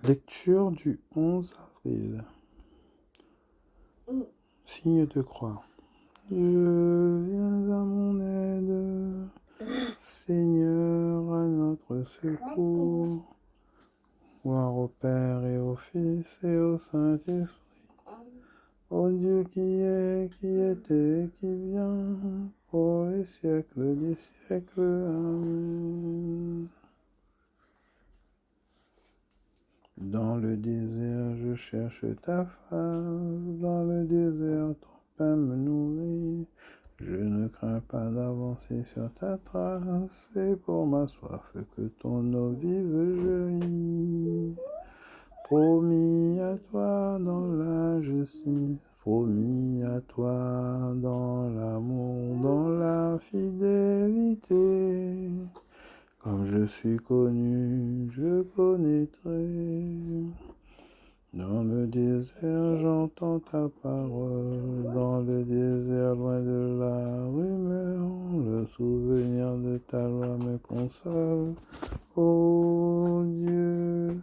Lecture du 11 avril. Signe de croix. Je viens à mon aide, Seigneur, à notre secours. Gloire au Père et au Fils et au Saint-Esprit. Ô Dieu qui est, qui était, qui vient, pour les siècles des siècles. Amen. Dans le désert, je cherche ta face, dans le désert, ton pain me nourrit. Je ne crains pas d'avancer sur ta trace, c'est pour ma soif que ton eau vive jaillit. Promis à toi dans la justice, promis à toi dans l'amour, dans la fidélité. Comme je suis connu, je connaîtrai. Dans le désert, j'entends ta parole. Dans le désert, loin de la rumeur, le souvenir de ta loi me console. Ô Dieu,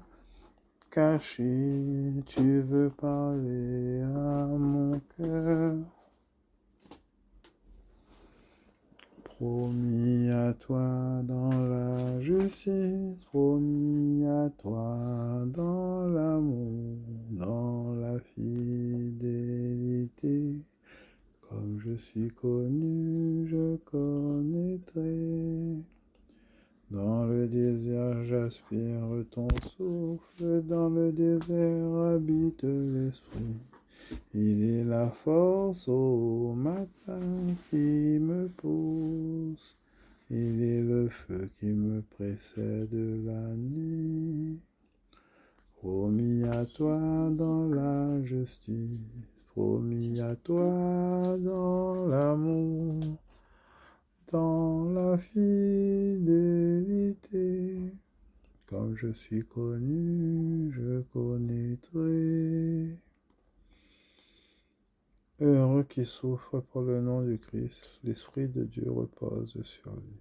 caché, tu veux parler à mon cœur. Promis à toi dans la justice, promis à toi dans l'amour, dans la fidélité. Comme je suis connu, je connaîtrai. Dans le désert, j'aspire ton souffle, dans le désert habite l'esprit. Il est la force au matin qui me pousse. Il est le feu qui me précède la nuit. Promis à toi dans la justice, promis à toi dans l'amour, dans la fidélité. Comme je suis connu, je connaîtrai. Heureux qui souffre pour le nom du Christ, l'Esprit de Dieu repose sur lui.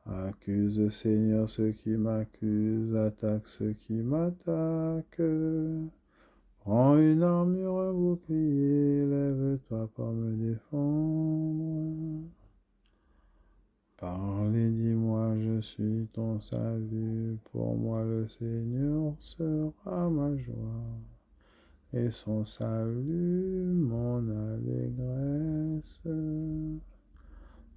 Accuse, Seigneur, ceux qui m'accusent, attaque ceux qui m'attaquent. Prends une armure, un bouclier, lève-toi pour me défendre. Parle et dis-moi, je suis ton salut, pour moi le Seigneur sera ma joie. Et son salut, mon allégresse.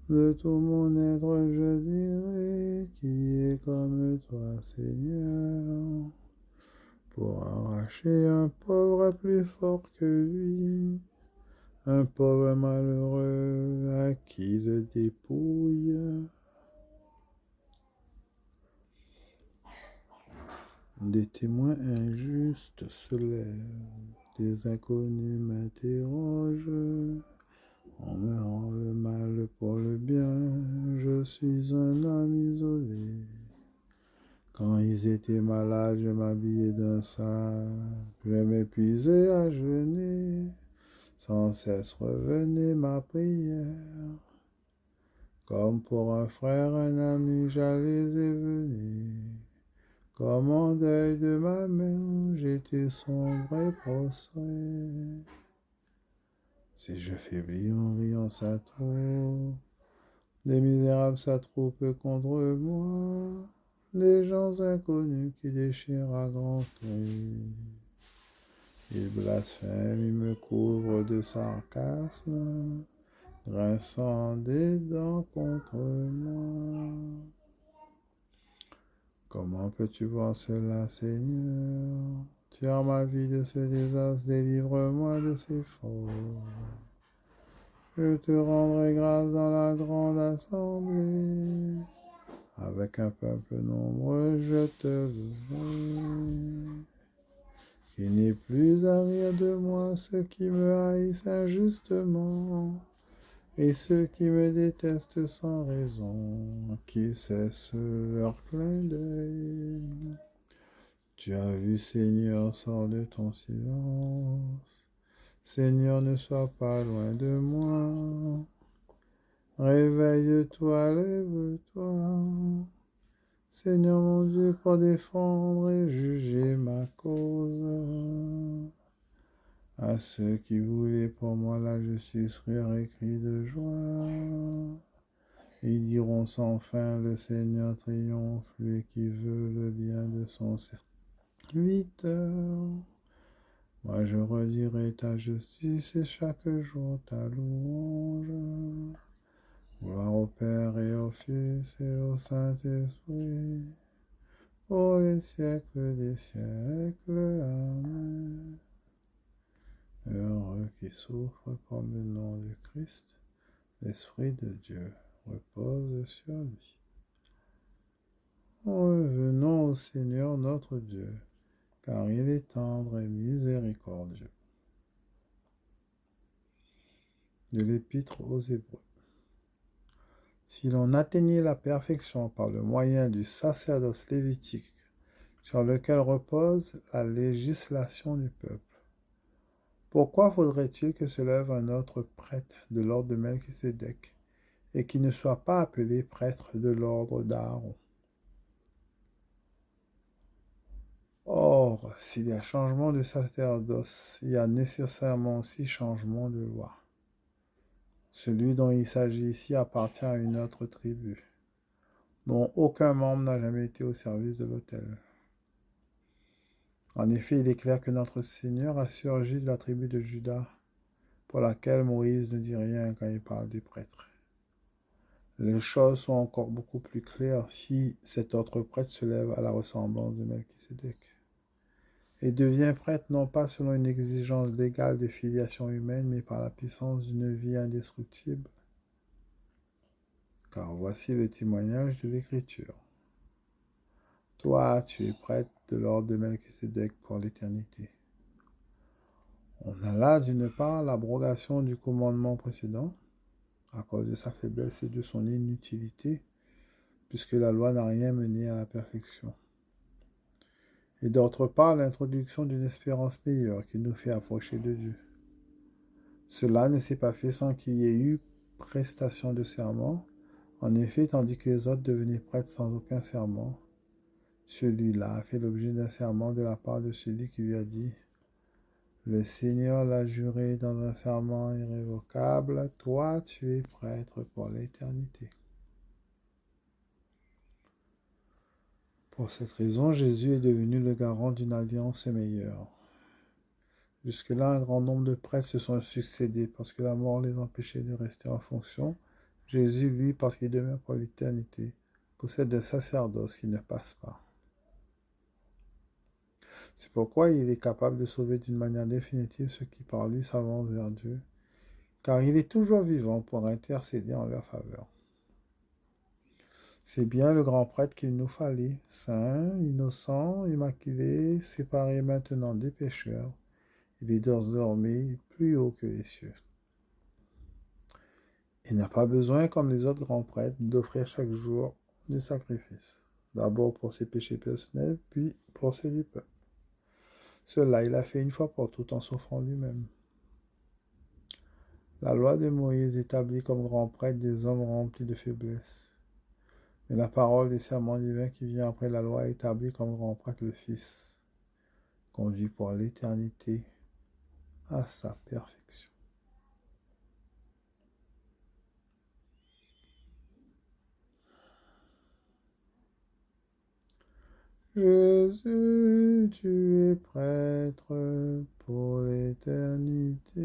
De tout mon être, je dirai, qui est comme toi, Seigneur, pour arracher un pauvre plus fort que lui, un pauvre malheureux à qui le dépouille. Des témoins injustes se lèvent, des inconnus m'interrogent. On me rend le mal pour le bien, je suis un homme isolé. Quand ils étaient malades, je m'habillais d'un sac, je m'épuisais à jeûner, sans cesse revenait ma prière. Comme pour un frère, un ami, j'allais et venais. Comme en deuil de ma mère, j'étais sombre et prostré. Si je faiblis en riant sa troupe, des misérables s'attroupent contre moi, des gens inconnus qui déchirent à grands cris. Ils blasphèment, ils me couvrent de sarcasme, grinçant des dents contre moi. Comment peux-tu voir cela, Seigneur? Tire ma vie de ce désastre, délivre-moi de ces forts. Je te rendrai grâce dans la grande assemblée. Avec un peuple nombreux, je te louerai. Qu'il n'y ait plus à rire de moi ceux qui me haïssent injustement et ceux qui me détestent sans raison, qui cessent leur clin d'œil. Tu as vu, Seigneur, sors de ton silence. Seigneur, ne sois pas loin de moi. Réveille-toi, lève-toi. Seigneur mon Dieu, pour défendre et juger ma cause. À ceux qui voulaient pour moi la justice, rire et cri de joie. Ils diront sans fin, le Seigneur triomphe, lui qui veut le bien de son serviteur. Moi je redirai ta justice et chaque jour ta louange. Gloire au Père et au Fils et au Saint-Esprit, pour les siècles des siècles. Amen. Heureux qui souffre pour le nom du Christ, l'Esprit de Dieu repose sur lui. Revenons au Seigneur notre Dieu, car il est tendre et miséricordieux. De l'Épître aux Hébreux. Si l'on atteignait la perfection par le moyen du sacerdoce lévitique, sur lequel repose la législation du peuple, pourquoi faudrait-il que se lève un autre prêtre de l'ordre de Melchisédek, et qui ne soit pas appelé prêtre de l'ordre d'Aaron? Or, s'il y a changement de sacerdoce, il y a nécessairement aussi changement de loi. Celui dont il s'agit ici appartient à une autre tribu, dont aucun membre n'a jamais été au service de l'autel. En effet, il est clair que notre Seigneur a surgi de la tribu de Juda, pour laquelle Moïse ne dit rien quand il parle des prêtres. Les choses sont encore beaucoup plus claires si cet autre prêtre se lève à la ressemblance de Melchisédek et devient prêtre non pas selon une exigence légale de filiation humaine, mais par la puissance d'une vie indestructible. Car voici le témoignage de l'Écriture. Toi, tu es prêtre de l'ordre de Melchisédek pour l'éternité. On a là d'une part l'abrogation du commandement précédent, à cause de sa faiblesse et de son inutilité, puisque la loi n'a rien mené à la perfection. Et d'autre part, l'introduction d'une espérance meilleure qui nous fait approcher de Dieu. Cela ne s'est pas fait sans qu'il y ait eu prestation de serment. En effet, tandis que les autres devenaient prêtres sans aucun serment, celui-là a fait l'objet d'un serment de la part de celui qui lui a dit « Le Seigneur l'a juré dans un serment irrévocable, toi tu es prêtre pour l'éternité. » Pour cette raison, Jésus est devenu le garant d'une alliance meilleure. Jusque-là, un grand nombre de prêtres se sont succédés parce que la mort les empêchait de rester en fonction. Jésus, lui, parce qu'il demeure pour l'éternité, possède un sacerdoce qui ne passe pas. C'est pourquoi il est capable de sauver d'une manière définitive ceux qui par lui s'avancent vers Dieu, car il est toujours vivant pour intercéder en leur faveur. C'est bien le grand prêtre qu'il nous fallait, saint, innocent, immaculé, séparé maintenant des pécheurs. Il est désormais plus haut que les cieux. Il n'a pas besoin, comme les autres grands prêtres, d'offrir chaque jour des sacrifices. D'abord pour ses péchés personnels, puis pour ceux du peuple. Cela, il a fait une fois pour toutes en s'offrant lui-même. La loi de Moïse établit comme grand prêtre des hommes remplis de faiblesse. Mais la parole des serments divins qui vient après la loi établit comme grand prêtre le Fils, conduit pour l'éternité à sa perfection. Jésus, tu es prêtre pour l'éternité.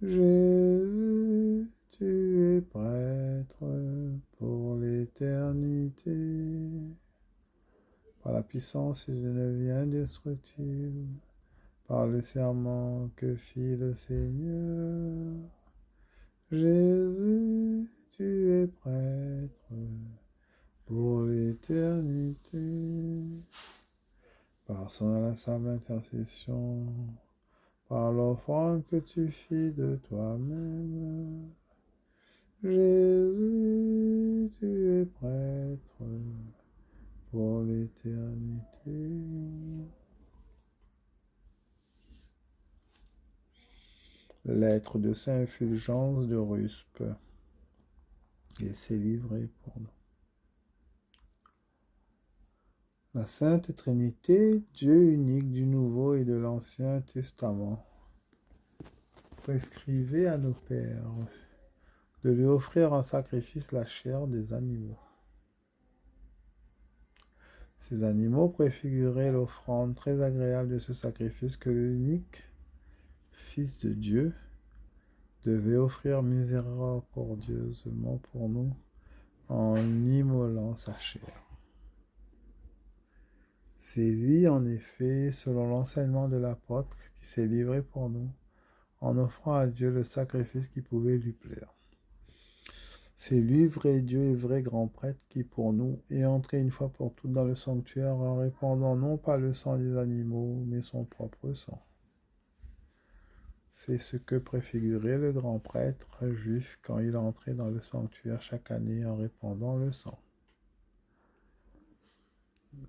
Jésus, tu es prêtre pour l'éternité. Par la puissance d'une vie indestructible, par le serment que fit le Seigneur. Jésus, tu es prêtre pour l'éternité. Par son inlassable intercession, par l'offrande que tu fis de toi-même, Jésus, tu es prêtre pour l'éternité. Lettre de Saint Fulgence de Ruspe. Il s'est livré pour nous. La Sainte Trinité, Dieu unique du Nouveau et de l'Ancien Testament, prescrivait à nos pères de lui offrir en sacrifice la chair des animaux. Ces animaux préfiguraient l'offrande très agréable de ce sacrifice que l'unique Fils de Dieu devait offrir miséricordieusement pour nous en immolant sa chair. C'est lui, en effet, selon l'enseignement de l'apôtre, qui s'est livré pour nous, en offrant à Dieu le sacrifice qui pouvait lui plaire. C'est lui, vrai Dieu et vrai grand prêtre, qui pour nous est entré une fois pour toutes dans le sanctuaire en répandant non pas le sang des animaux, mais son propre sang. C'est ce que préfigurait le grand prêtre juif quand il entrait dans le sanctuaire chaque année en répandant le sang.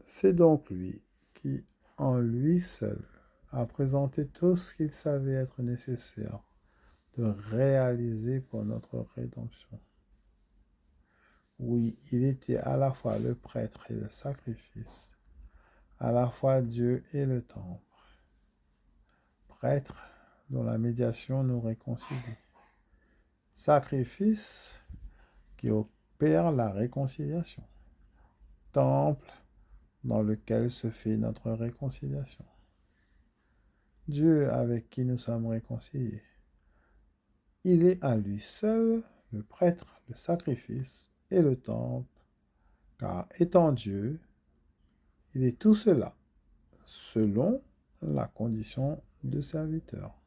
C'est donc lui qui, en lui seul, a présenté tout ce qu'il savait être nécessaire de réaliser pour notre rédemption. Oui, il était à la fois le prêtre et le sacrifice, à la fois Dieu et le temple. Prêtre dont la médiation nous réconcilie. Sacrifice qui opère la réconciliation. Temple dans lequel se fait notre réconciliation. Dieu avec qui nous sommes réconciliés. Il est à lui seul le prêtre, le sacrifice et le temple, car étant Dieu, il est tout cela, selon la condition de serviteur.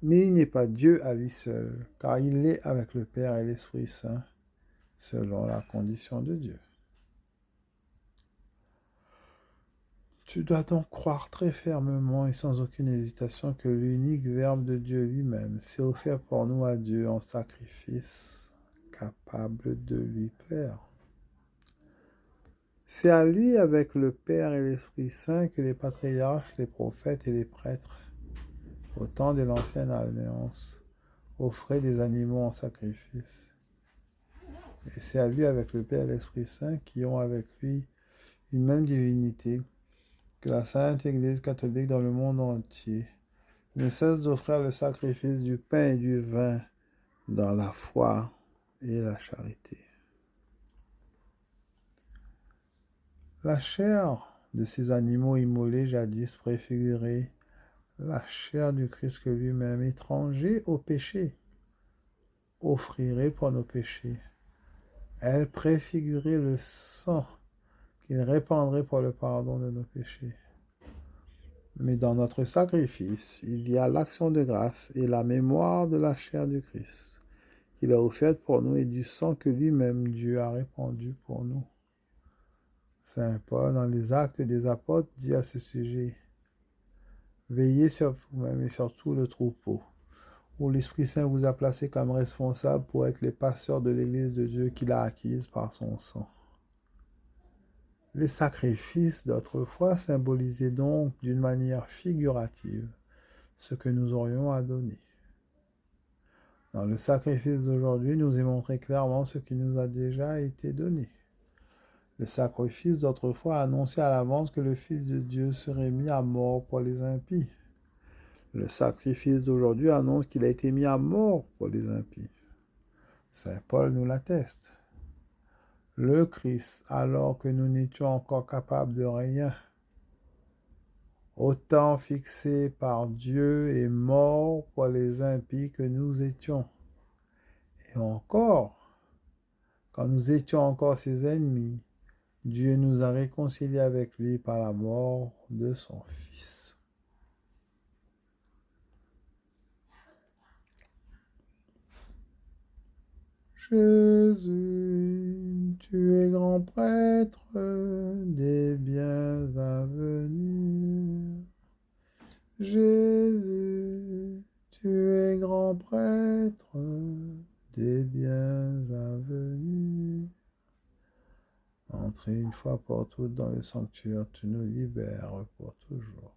Mais il n'est pas Dieu à lui seul, car il est avec le Père et l'Esprit Saint, selon la condition de Dieu. Tu dois donc croire très fermement et sans aucune hésitation que l'unique Verbe de Dieu lui-même s'est offert pour nous à Dieu en sacrifice capable de lui plaire. C'est à lui, avec le Père et l'Esprit Saint, que les patriarches, les prophètes et les prêtres, au temps de l'ancienne alliance, offraient des animaux en sacrifice. Et c'est à lui, avec le Père et l'Esprit Saint, qui ont avec lui une même divinité, que la Sainte Église catholique dans le monde entier ne cesse d'offrir le sacrifice du pain et du vin dans la foi et la charité. La chair de ces animaux immolés jadis préfigurait la chair du Christ que lui-même, étranger au péché, offrirait pour nos péchés. Elle préfigurait le sang qu'il répandrait pour le pardon de nos péchés. Mais dans notre sacrifice, il y a l'action de grâce et la mémoire de la chair du Christ, qu'il a offerte pour nous et du sang que lui-même Dieu a répandu pour nous. Saint Paul, dans les Actes des Apôtres, dit à ce sujet: Veillez sur vous-même et sur tout le troupeau, où l'Esprit Saint vous a placé comme responsable pour être les pasteurs de l'Église de Dieu qu'il a acquise par son sang. Les sacrifices d'autrefois symbolisaient donc d'une manière figurative ce que nous aurions à donner. Dans le sacrifice d'aujourd'hui, nous y montrons clairement ce qui nous a déjà été donné. Le sacrifice d'autrefois annonçait à l'avance que le Fils de Dieu serait mis à mort pour les impies. Le sacrifice d'aujourd'hui annonce qu'il a été mis à mort pour les impies. Saint Paul nous l'atteste. Le Christ, alors que nous n'étions encore capables de rien, au temps fixé par Dieu, est mort pour les impies que nous étions. Et encore, quand nous étions encore ses ennemis, Dieu nous a réconciliés avec lui par la mort de son Fils. Jésus, tu es grand prêtre des biens à venir. Jésus, tu es grand prêtre des biens à venir. Entrez une fois pour toutes dans le sanctuaire, tu nous libères pour toujours.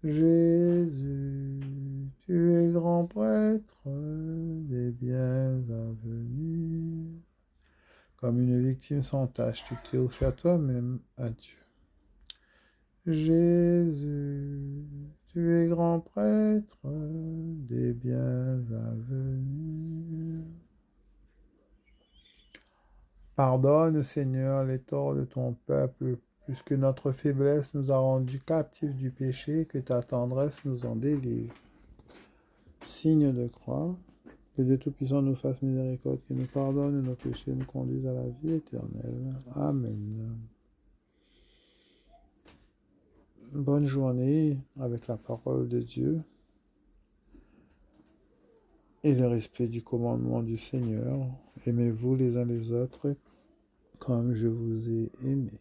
Jésus, tu es grand prêtre des biens à venir. Comme une victime sans tache, tu t'es offert toi-même à Dieu. Jésus, tu es grand prêtre des biens à venir. Pardonne, Seigneur, les torts de ton peuple, puisque notre faiblesse nous a rendus captifs du péché, que ta tendresse nous en délivre. Signe de croix, que Dieu Tout-Puissant nous fasse miséricorde, qu'il nous pardonne nos péchés, nous conduise à la vie éternelle. Amen. Bonne journée avec la parole de Dieu et le respect du commandement du Seigneur. Aimez-vous les uns les autres comme je vous ai aimé.